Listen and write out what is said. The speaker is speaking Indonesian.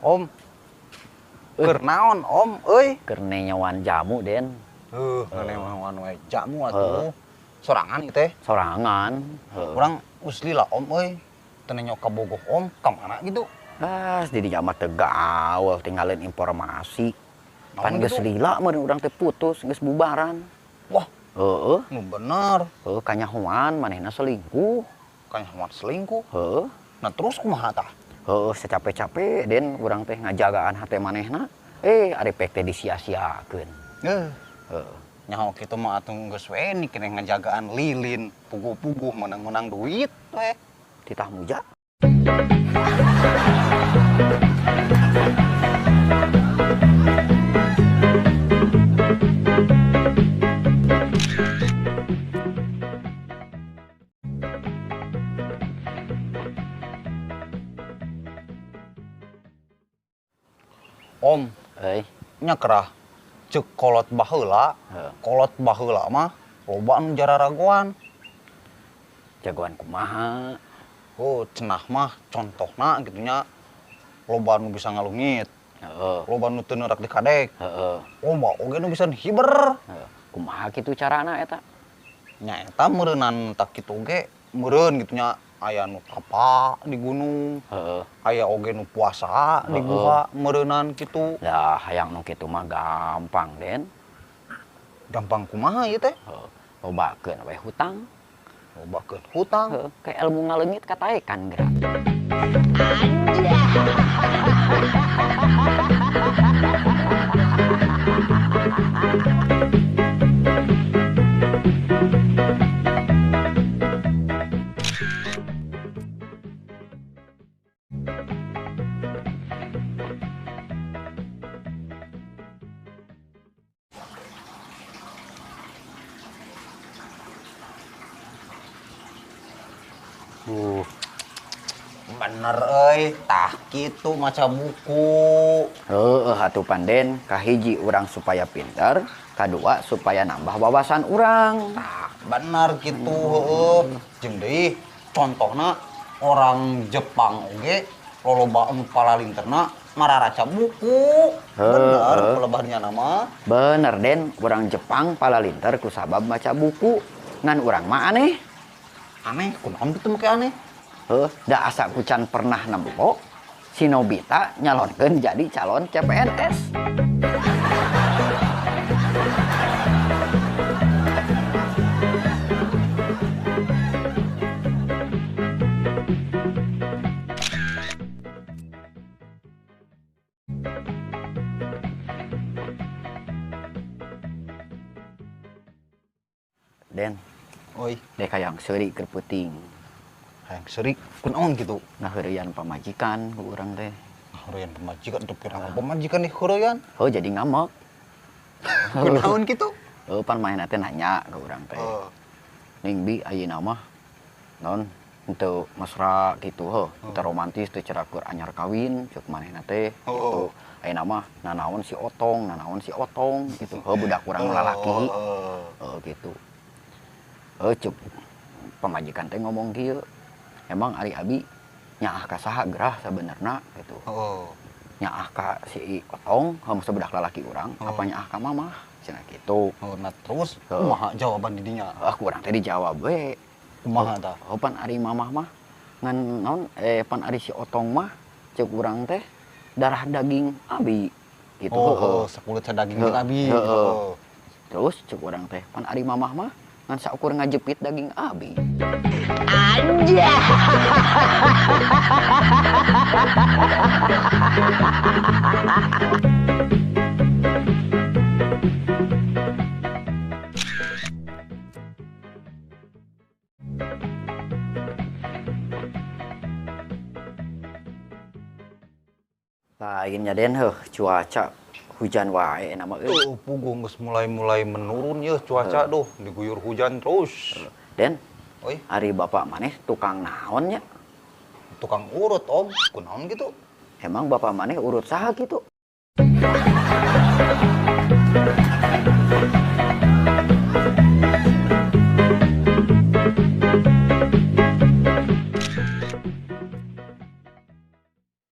Om. Keur naon Om euy? Keur nyawan jamu Den. Nyawan we jamu atuh. Sorangan ieu teh. Sorangan. Urang geus lila Om euy. Teu nengok ka bogoh Om, ka mana gitu? Di dinya mah teu gaul, tinggalin informasi. Pan geus gitu? lila meureun urang teh putus, geus bubaran. Wah, Heeh. nu bener. Kanyahoan manehna selingkuh. Kanyahoan selingkuh. Heeh. Nah terus kumaha tah? Secapek-capek Den urang teh ngajagaan hate manehna. Ari pek teh disia-siakeun. Nyaho kitu mah atuh geus we ni keneh ngajagaan lilin, puguh-puguh menang-menang duit we. Titah muja. Om, nya kerah ceuk kolot baheula mah loba anu jararagoan. Jagoan kumaha? Cenah mah contohna gitu nya loba anu bisa ngalungit. Loba anu teu neurak dikadek. Loba oge nu bisa hiber. Kumaha kitu carana eta? Nya eta meureunan tak kitu oge meureun gitu nya aya nu tapa di gunung. Aya oge nu puasa di guha meureunan kitu. Lah hayang nu kitu mah gampang Den. Gampang kumaha ieu teh? Lobakeun we hutang. Lobakeun hutang. Kayak ilmu ngaleungit kataekan gerak. Bener euy, tah kitu maca buku. Atuh panden kahiji urang supaya pinter, kadua supaya nambah wawasan urang. Tah bener kitu heueuh. Jeung deui contohna orang Jepang oge loloba palalinterna mararaca buku. Bener pelebahnya nama. Bener Den, urang Jepang palalinter ku sabab maca buku. Ngan urang mah aneh. Aneh, kunaon kitu make aneh? Da asa kucan pernah nembok si Nobita nyalonkeun jadi calon CPNS. Den, Oi, dek hayang seuri keur peuting. hayang seurik kunaon kitu? Ngaheureuyan pamajikan ku urang teh. Heureyan pamajikan teu pirang pamajikan di heureyan. Jadi ngamek. Kunaon kitu? Pan maena teh nanya ke urang teh. Ning bi ayeuna mah naon henteu mesra kitu teu romantis teu cerak keur anyar kawin ceuk manehna teh gitu. Ayeuna mah nanaon si otong gitu. Budak urang lalaki. Gitu. Ceuk pamajikan teh ngomong kieu. Emang ari abi nyaah ka saha gerah sabenerna gitu. Nyaah ka si otong, maksud budak lalaki urang, apa nyaah ka mamah cenah kitu. Nah terus kumaha jawaban di dinya? Aku urang teh dijawab we. Kumaha tah? Pan ari mamah mah ngan naon pan ari si otong mah ceuk urang teh darah daging abi gitu. Sakulit sadaging abi. Terus ceuk urang teh pan ari mamah mah ngan saukur ngajepit daging abi. Anjay. Lainnya Den cuaca hujan wae nama Puguh geus mulai menurun ya cuaca diguyur hujan terus. Den, Oi, ari bapak maneh tukang naon nya? tukang urut Om, kunaon gitu? Emang bapak maneh urut saha gitu?